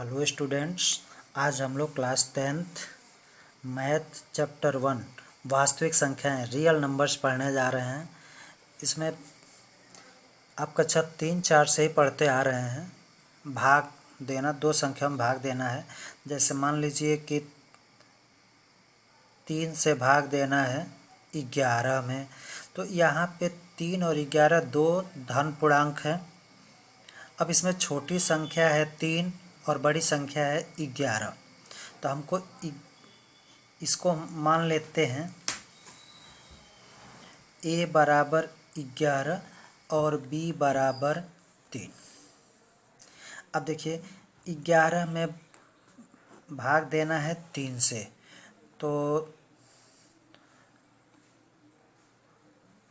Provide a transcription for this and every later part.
Hello students, आज हम लोग क्लास 10th मैथ चैप्टर 1 वास्तविक संख्याएं रियल नंबर्स पढ़ने जा रहे हैं। इसमें आप कक्षा 3-4 से ही पढ़ते आ रहे हैं। भाग देना, दो संख्या में भाग देना है। जैसे मान लीजिए कि 3 से भाग देना है 11 में, तो यहाँ पे 3 और 11 दो धन पूर्णांक हैं। अब इसमें छोटी संख्या है 3 और बड़ी संख्या है 11, तो हमको इसको मान लेते हैं a बराबर 11 और b बराबर 3। अब देखिए 11 में भाग देना है 3 से, तो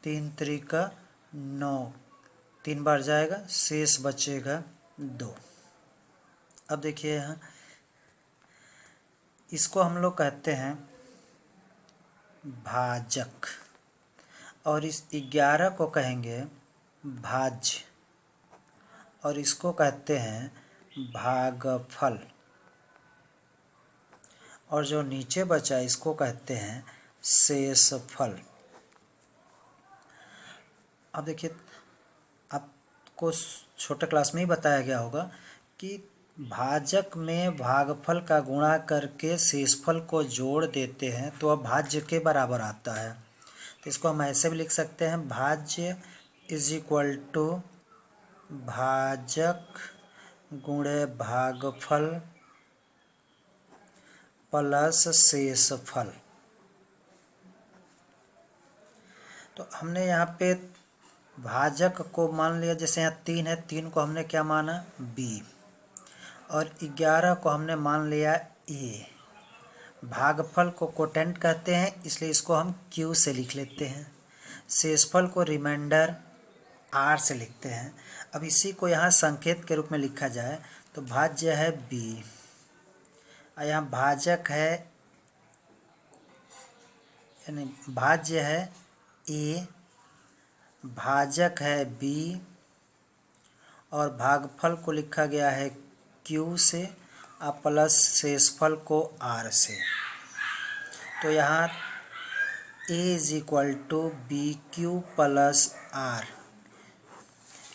3 त्रिका 9, 3 बार जाएगा, शेष बचेगा 2। अब देखिए यहाँ इसको हम लोग कहते हैं भाजक और इस 11 को कहेंगे भाज्य और इसको कहते हैं भागफल, और जो नीचे बचा इसको कहते हैं शेषफल। अब देखिए आपको छोटे क्लास में ही बताया गया होगा कि भाजक में भागफल का गुणा करके शेषफल को जोड़ देते हैं तो अब भाज्य के बराबर आता है। तो इसको हम ऐसे भी लिख सकते हैं, भाज्य इज इक्वल टू भाजक गुणे भागफल प्लस शेषफल। तो हमने यहाँ पे भाजक को मान लिया, जैसे यहाँ 3 है, 3 को हमने क्या माना b, और 11 को हमने मान लिया a। भागफल को कोटेंट कहते हैं, इसलिए इसको हम q से लिख लेते हैं। शेषफल को रिमाइंडर r से लिखते हैं। अब इसी को यहाँ संकेत के रूप में लिखा जाए तो भाज्य है b, और यहाँ भाजक है, यानी भाज्य है a, भाजक है b, और भागफल को लिखा गया है q से और प्लस शेषफल को r से। तो यहाँ a is equal to b q plus r।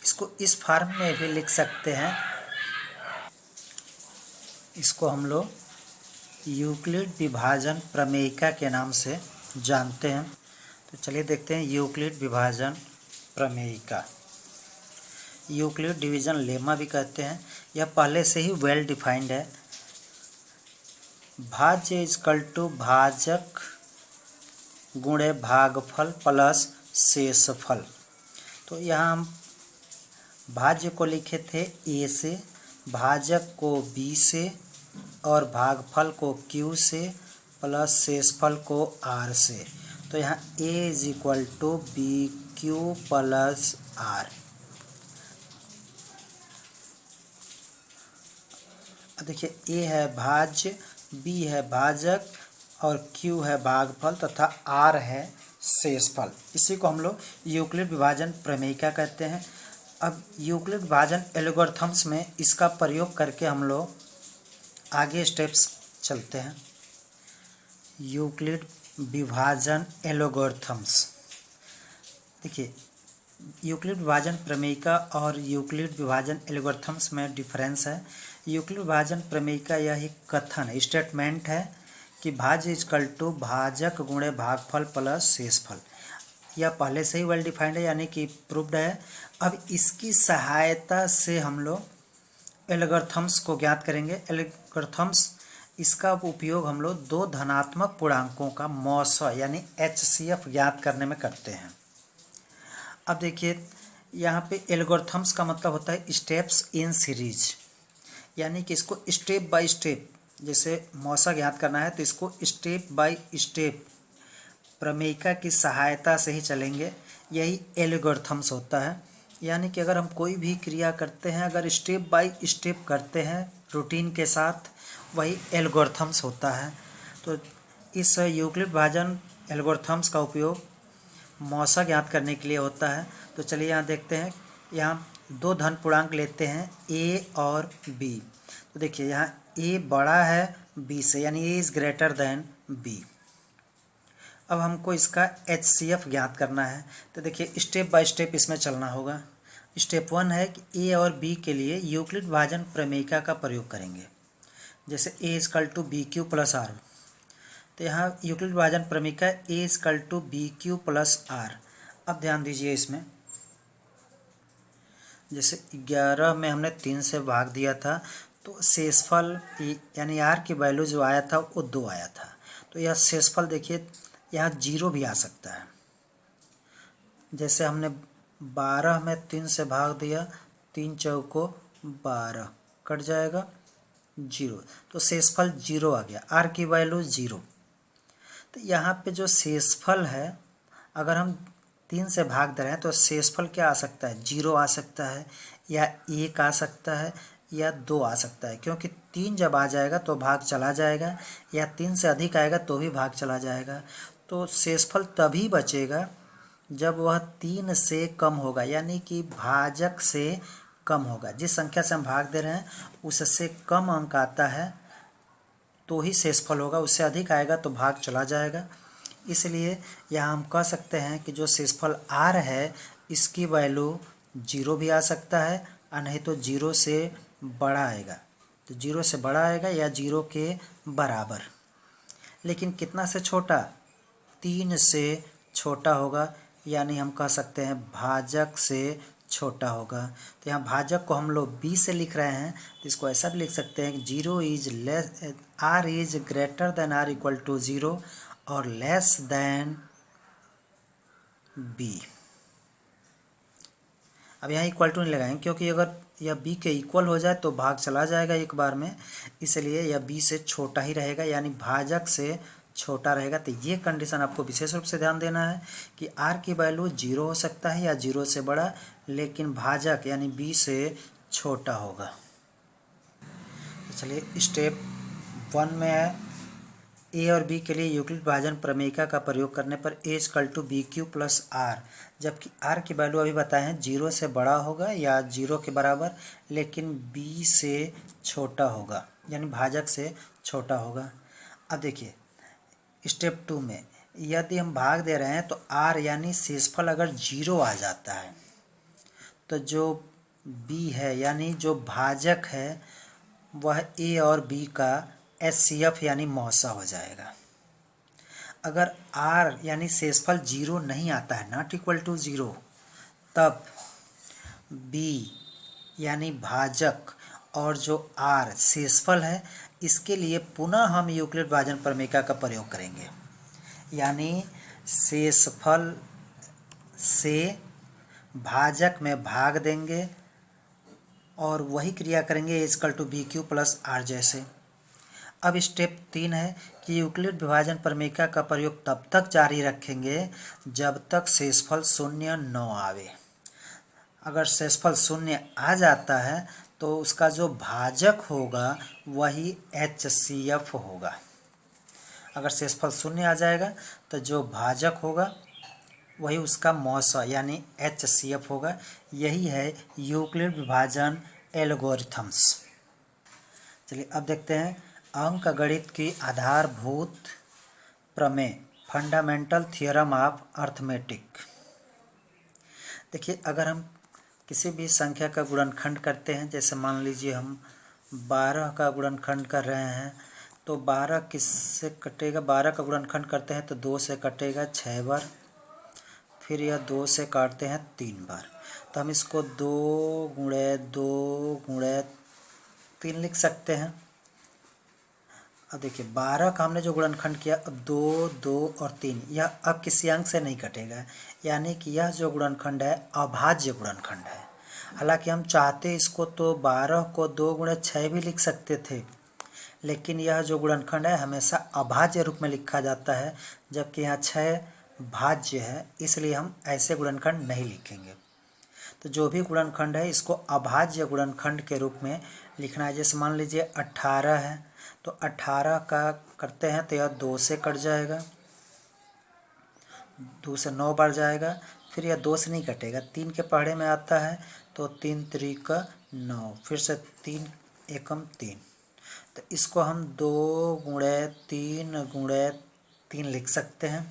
इसको इस फॉर्म में भी लिख सकते हैं। इसको हम लोग यूक्लिड विभाजन प्रमेयिका के नाम से जानते हैं। तो चलिए देखते हैं यूक्लिड विभाजन प्रमेयिका। यूक्लिड डिवीजन लेमा भी कहते हैं। यह पहले से ही वेल डिफाइंड है। भाज्य इजकल टू भाजक गुणे भागफल प्लस शेषफल। तो यहाँ हम भाज्य को लिखे थे a से, भाजक को b से, और भागफल को q से, प्लस शेषफल को r से। तो यहाँ a is equal to b q plus r। देखिए a है भाज्य, b है भाजक और q है भागफल तथा r है शेषफल। इसी को हम लोग यूक्लिड विभाजन प्रमेयिका कहते हैं। अब यूक्लिड विभाजन एल्गोरिथम्स में इसका प्रयोग करके हम लोग आगे स्टेप्स चलते हैं। यूक्लिड विभाजन एल्गोरिथम्स, देखिए यूक्लिड विभाजन प्रमेयिका और यूक्लिड विभाजन एल्गोरिथम्स में डिफरेंस है। यूक्लिड विभाजन प्रमेयिका यह एक कथन है, स्टेटमेंट है कि भाज्य इजकल टू भाजक गुणे भागफल प्लस शेषफल। यह पहले से ही वेल डिफाइंड है, यानी कि प्रूव्ड है। अब इसकी सहायता से हम लोग एल्गोरिथम्स को ज्ञात करेंगे। एल्गोरिथम्स, इसका उपयोग हम लोग दो धनात्मक पूर्णांकों का मौसा यानी HCF ज्ञात करने में करते हैं। अब देखिए यहाँ पे एल्गोरिथम्स का मतलब होता है स्टेप्स इन सीरीज, यानी कि इसको स्टेप बाय स्टेप, जैसे मौसा ज्ञात करना है तो इसको स्टेप बाय स्टेप प्रमेयिका की सहायता से ही चलेंगे। यही एल्गोरिथम्स होता है। यानी कि अगर हम कोई भी क्रिया करते हैं, अगर स्टेप बाय स्टेप करते हैं रूटीन के साथ, वही एल्गोरिथम्स होता है। तो इस यूक्लिड विभाजन एल्गोरिथम्स का उपयोग मौसा ज्ञात करने के लिए होता है। तो चलिए यहाँ देखते हैं, यहाँ दो धन पूर्णांक लेते हैं a और b, तो देखिए यहाँ a बड़ा है b से, यानी a is greater than b। अब हमको इसका HCF ज्ञात करना है, तो देखिए स्टेप बाय स्टेप इसमें चलना होगा। स्टेप 1 है कि a और b के लिए यूक्लिड विभाजन प्रमेयिका का प्रयोग करेंगे। जैसे a is equal to b q plus r, तो यहाँ यूक्लिड विभाजन प्रमेयिका a is equal to b q plus r. अब ध्यान दीजिए इसमें, जैसे 11 में हमने 3 से भाग दिया था, तो शेषफल यानी r की वैल्यू जो आया था वो 2 आया था। तो यह शेषफल देखिए यहाँ 0 भी आ सकता है। जैसे हमने 12 में 3 से भाग दिया, 3 चौको 12 कट जाएगा 0, तो शेषफल 0 आ गया, r की वैल्यू 0। तो यहाँ पे जो शेषफल है, अगर हम 3 से भाग दे रहे हैं तो शेषफल क्या आ सकता है, 0 आ सकता है, या 1 आ सकता है, या 2 आ सकता है। क्योंकि 3 जब आ जाएगा तो भाग चला जाएगा, या 3 से अधिक आएगा तो भी भाग चला जाएगा। तो शेषफल तभी बचेगा जब वह 3 से कम होगा, यानी कि भाजक से कम होगा। जिस संख्या से हम भाग दे रहे हैं उससे कम अंक आता है तो ही शेषफल होगा, उससे अधिक आएगा तो भाग चला जाएगा। इसलिए यहाँ हम कह सकते हैं कि जो शेषफल r है इसकी वैल्यू 0 भी आ सकता है, और नहीं तो 0 से बड़ा आएगा। तो 0 से बड़ा आएगा या 0 के बराबर, लेकिन कितना से छोटा, 3 से छोटा होगा, यानी हम कह सकते हैं भाजक से छोटा होगा। तो यहाँ भाजक को हम लोग b से लिख रहे हैं, तो इसको ऐसा भी लिख सकते हैं कि 0 is less, r is greater than r equal to 0 और लेस देन b। अब यहाँ इक्वल टू नहीं लगाएंगे, क्योंकि अगर यह b के इक्वल हो जाए तो भाग चला जाएगा एक बार में, इसलिए यह b से छोटा ही रहेगा, यानी भाजक से छोटा रहेगा। तो ये कंडीशन आपको विशेष रूप से ध्यान देना है कि r की वैल्यू 0 हो सकता है या 0 से बड़ा, लेकिन भाजक यानी b से छोटा होगा। तो चलिए स्टेप 1 में है, a और b के लिए यूक्लिड विभाजन प्रमेयिका का प्रयोग करने पर a equal to b q plus r, जबकि r की वैल्यू अभी बताए हैं 0 से बड़ा होगा या 0 के बराबर, लेकिन b से छोटा होगा, यानी भाजक से छोटा होगा। अब देखिए स्टेप 2 में यदि हम भाग दे रहे हैं तो r यानी शेषफल अगर 0 आ जाता है तो जो b है यानी जो भाजक है वह a और b का HCF यानी मौसा हो जाएगा। अगर r यानी शेषफल 0 नहीं आता है, नॉट इक्वल टू 0, तब b यानी भाजक और जो r शेषफल है इसके लिए पुनः हम यूक्लिड विभाजन प्रमेयिका का प्रयोग करेंगे, यानी शेषफल से भाजक में भाग देंगे और वही क्रिया करेंगे a equal to b q plus r जैसे। अब स्टेप 3 है कि यूक्लिड विभाजन प्रमेयिका का प्रयोग तब तक जारी रखेंगे जब तक शेषफल 0 न आवे। अगर शेषफल 0 आ जाता है तो उसका जो भाजक होगा वही HCF होगा। अगर शेषफल 0 आ जाएगा तो जो भाजक होगा वही उसका मौसा यानी HCF होगा। यही है यूक्लिड विभाजन एल्गोरिथम्स। चलिए अब देखते हैं अंकगणित की आधारभूत प्रमेय, फंडामेंटल थ्योरम ऑफ अर्थमेटिक। देखिए अगर हम किसी भी संख्या का गुणनखंड करते हैं, जैसे मान लीजिए हम 12 का गुणनखंड कर रहे हैं, तो 12 किससे कटेगा, 12 का गुणनखंड करते हैं तो 2 से कटेगा 6 बार, फिर यह 2 से काटते हैं 3 बार, तो हम इसको 2 गुणे 2 गुणे 3 लिख सकते हैं। अब देखिए 12 का हमने जो गुणनखंड किया, अब 2 2 और 3 यह अब किसी अंक से नहीं कटेगा, यानी कि यह जो गुणनखंड है अभाज्य गुणनखंड है। हालांकि हम चाहते इसको तो 12 को 2 गुणे 6 भी लिख सकते थे, लेकिन यह जो गुणनखंड है हमेशा अभाज्य रूप में लिखा जाता है, जबकि यहाँ 6 भाज्य है, इसलिए हम ऐसे गुणनखंड नहीं लिखेंगे। तो जो भी गुणनखंड है इसको अभाज्य गुणनखंड के रूप में लिखना है। जैसे मान लीजिए 18 है, तो 18 का करते हैं तो यह 2 से कट जाएगा, 2 से 9 बार जाएगा, फिर यह 2 से नहीं कटेगा, 3 के पहाड़े में आता है तो 3 त्रिक 9, फिर से 3 एकम 3, तो इसको हम 2 गुणे 3 लिख सकते हैं।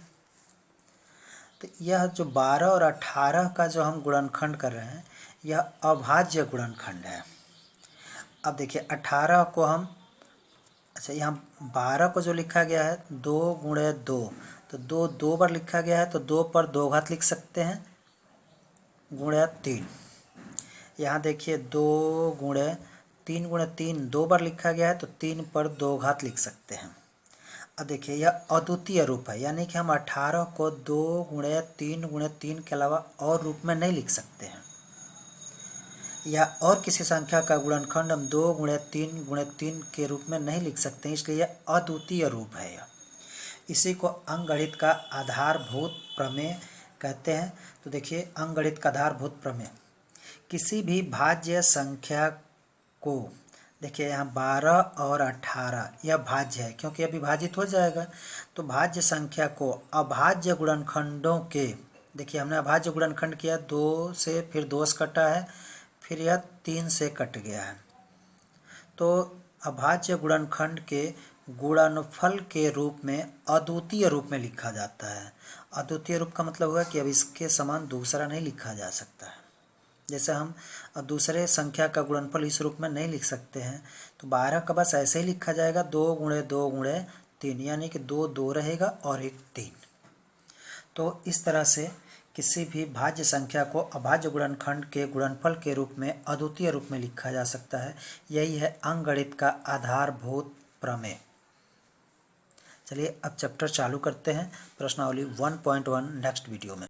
तो यह जो 12 और 18 का जो हम गुणनखंड कर रहे हैं यह अभाज्य गुणनखंड है। अब देखिए 18 को हम, अच्छा यहाँ 12 को जो लिखा गया है 2 गुणे 2, तो 2 बार लिखा गया है तो 2 पर 2 घात लिख सकते हैं गुणे 3। यहाँ देखिए 2 गुणे 3 2 बार लिखा गया है तो 3 पर 2 घात लिख सकते हैं। अब देखिए यह अद्वितीय रूप है, यानी कि हम 18 को 2 गुणे 3 के अलावा और रूप में नहीं लिख सकते हैं, या और किसी संख्या का गुणनखंड हम 2 गुणे 3 के रूप में नहीं लिख सकते हैं, इसलिए यह अद्वितीय रूप है। इसी को अंकगणित का आधारभूत प्रमेय कहते हैं। तो देखिए अंकगणित का आधारभूत प्रमेय, किसी भी भाज्य संख्या को, देखिए यहाँ 12 और 18 यह भाज्य है क्योंकि यह विभाजित हो जाएगा, तो भाज्य संख्या को अभाज्य गुणनखंडों के, देखिए हमने अभाज्य गुणनखंड किया 2 से, फिर 2 से कटा है, फिर यह 3 से कट गया है, तो अभाज्य गुणनखंड के गुणनफल के रूप में अद्वितीय रूप में लिखा जाता है। अद्वितीय रूप का मतलब हुआ कि अब इसके समान दूसरा नहीं लिखा जा सकता है। जैसे हम दूसरे संख्या का गुणनफल इस रूप में नहीं लिख सकते हैं, तो 12 का बस ऐसे ही लिखा जाएगा 2 गुणे 2 गुणे 3, यानी कि 2 2 रहेगा और 1 3। तो इस तरह से किसी भी भाज्य संख्या को अभाज्य गुणनखंड के गुणनफल के रूप में अद्वितीय रूप में लिखा जा सकता है। यही है अंकगणित का आधारभूत प्रमेय। चलिए अब चैप्टर चालू करते हैं, प्रश्नावली 1.1 नेक्स्ट वीडियो में।